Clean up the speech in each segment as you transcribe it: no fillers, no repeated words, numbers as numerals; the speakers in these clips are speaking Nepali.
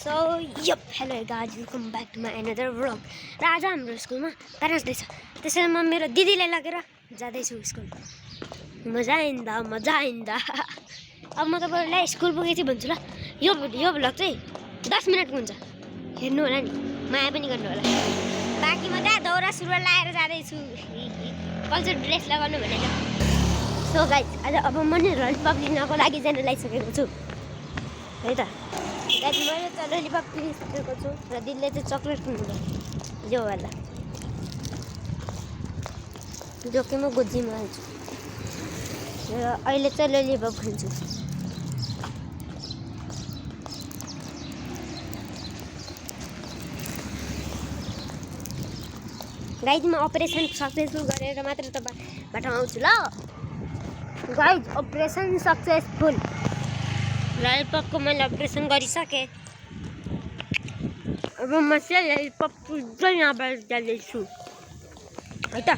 So yup hello guys welcome back to my another vlog. र आज हाम्रो स्कुलमा प्यारेन्ट्स डे छ, त्यसैले म मेरो दिदीलाई लगेर जाँदैछु स्कुल। मजा आइन्दा अब म तपाईँहरूलाई स्कुल पुगेपछि भन्छु ल। यो भ्लग चाहिँ 10 मिनटको हुन्छ, हेर्नु होला नि, माया पनि गर्नु होला। बाँकी म त्यहाँ दौरा सुरुवाल लाएर जाँदैछु, कल्चर ड्रेस लगाउनु भनेर। सो गाइज आज अब म नि ललिपप लिनको लागि जान लागिसकेको छु है त। गाइज मैले त ललिपप किनिसकेको छु र दिदीले चाहिँ चक्लेट किन्नु यो वाला, जो कि म गोजीमा हाल्छु र अहिले चाहिँ ललिपप खान्छु। गाइज म अपरेसन सक्सेसफुल गरेर मात्र तपाईँबाट आउँछु ल। गाइज अपरेसन सक्सेसफुल, ललिपपको मैले अपरेसन गरिसकेँ। अब म चाहिँ ललिपप पुज्दै यहाँबाट जाँदैछु है त।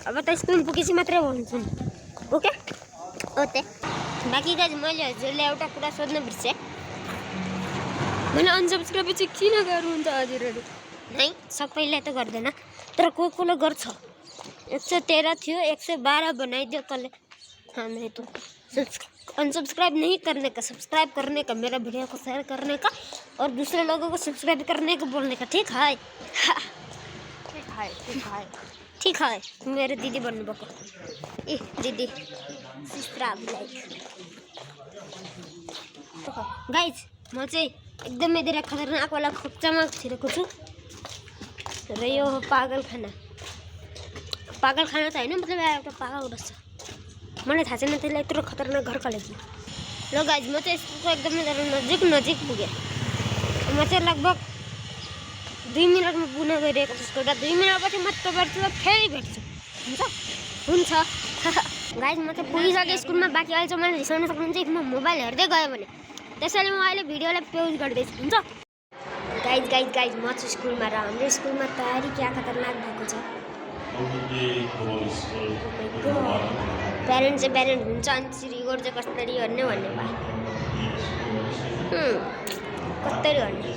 अब त स्कुल पुगेपछि मात्रै भन्छु नि, ओके ओके। बाँकी गाइज मैले हजुरलाई एउटा कुरा सोध्न बिर्सेँ, मैले अनसब्सक्राइब चाहिँ किन गर्नुहुन्छ हजुरहरू? नै सबैलाई त गर्दैन, तर कोही गर्छ। 113 थियो 112 बनाइदियो कसले? हाँ नहीं तो अनसब्सक्राइब नहीं करने का, सब्सक्राइब करने का, मेरा वीडियो को शेयर करने का और दूसरे लोगों को सब्सक्राइब करने को बोलने का, ठीक है? ठीक है मेरो दिदी भन्नुभएको। ए दिदी सिस्टर गाइज म चाहिँ एकदमै धेरै खतरनाक वाला खोक्चामा छिरेको छु र यो हो पागल खाना त होइन, मतलब एउटा पागल बस्छ। मलाई थाहा छैन त्यसलाई यत्रो खतरनाक घर कसले दियो। ल गाइज म चाहिँ स्कुलको एकदमै नजिक पुगेँ। म चाहिँ लगभग 2 मिनटमा पुग्न गइरहेको छु स्कुल। 2 मिनटपछि म तपाईँहरूसँग फेरि भेट्छु, हुन्छ गाइज म चाहिँ पुगिसकेँ स्कुलमा। बाँकी अहिले चाहिँ मैले रिसाउन सक्नुहुन्छ म मोबाइल हेर्दै गयो भने, त्यसैले म अहिले भिडियोलाई पोज गर्दैछु, हुन्छ? गाइज म चाहिँ स्कुलमा र हाम्रो स्कुलमा तयारी क्या खतरनाक भएको छ। प्यारेन्ट हुन्छ, अनि रिगोर चाहिँ कसरी गर्ने भन्ने भयो। कसरी गर्ने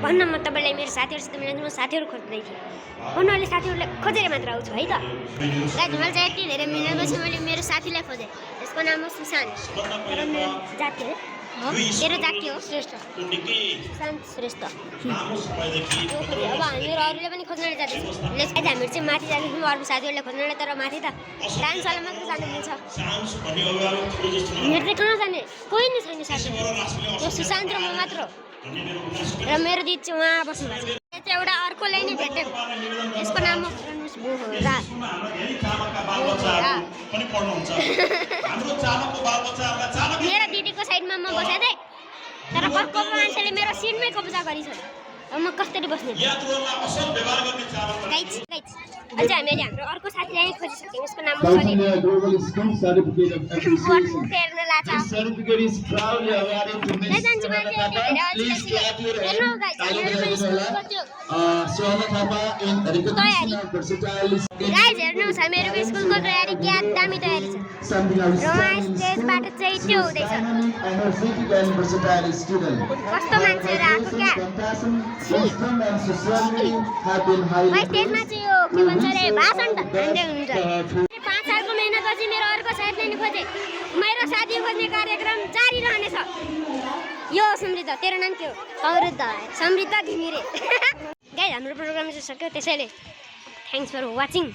भन्न, म तपाईँलाई मेरो साथीहरूसित मिलाउँछु। म साथीहरू खोज्दै थिएँ, भन्नु अहिले साथीहरूलाई खोजेर मात्र आउँछु है त। गाइज मैले चाहिँ यति धेरै मिनटपछि मैले मेरो साथीलाई खोजेँ, त्यसको नाम हो सुशान्त, तर मेरो जाति हो, तेरो जाति हो श्रेष्ठ, सुशान्त श्रेष्ठ। अब हामीहरू अरूले पनि खोज्नलाई जाँदैछौँ, हामीहरू चाहिँ माथि जाँदैछौँ अर्को साथीहरूलाई खोज्नलाई। तर माथि त डान्सवाला मात्र जानु मिल्छ, हामीहरू चाहिँ कहाँ जाने? कोही नै छैन साथी, त्यो सुशान्त र म मात्र हो। र मेरो दिदी चाहिँ उहाँ बस्नु भएको छ। यहाँ चाहिँ एउटा अर्कोलाई नै भेट्यौँ, यसको नाम हो बोहरा। मेरो दिदीको साइडमा म बसेँ थिएँ, तर अर्को मान्छेले मेरो सिटमै कब्जा गरिसक्यो। अब म कसरी बस्ने? गाइज अझै हामीले हाम्रो अर्को साथीलाई खोजिसक्यौँ, यसको नाम हो सलिम। गाइज हेर्नुहोस् हामीहरूको स्कुलको तयारी क्या दामी तयारी छ। स्टेजबाट चाहिँ त्यो हुँदैछ, कस्तो मान्छेहरू आएको क्या। स्टेजमा चाहिँ यो के भन्छ अरे भाषण त हान्दै हुन्छ। 5 सालको मेहनतपछि मेरो अर्को साथीले नि खोजेँ, मेरो साथी खोज्ने कार्यक्रम जारी रहनेछ। यो समृद्ध, तेरो नाम के हो? समृद्ध घिमिरे। गाइज हाम्रो प्रोग्राम चाहिँ सक्यो, त्यसैले थ्याङ्क्स फर वाचिङ।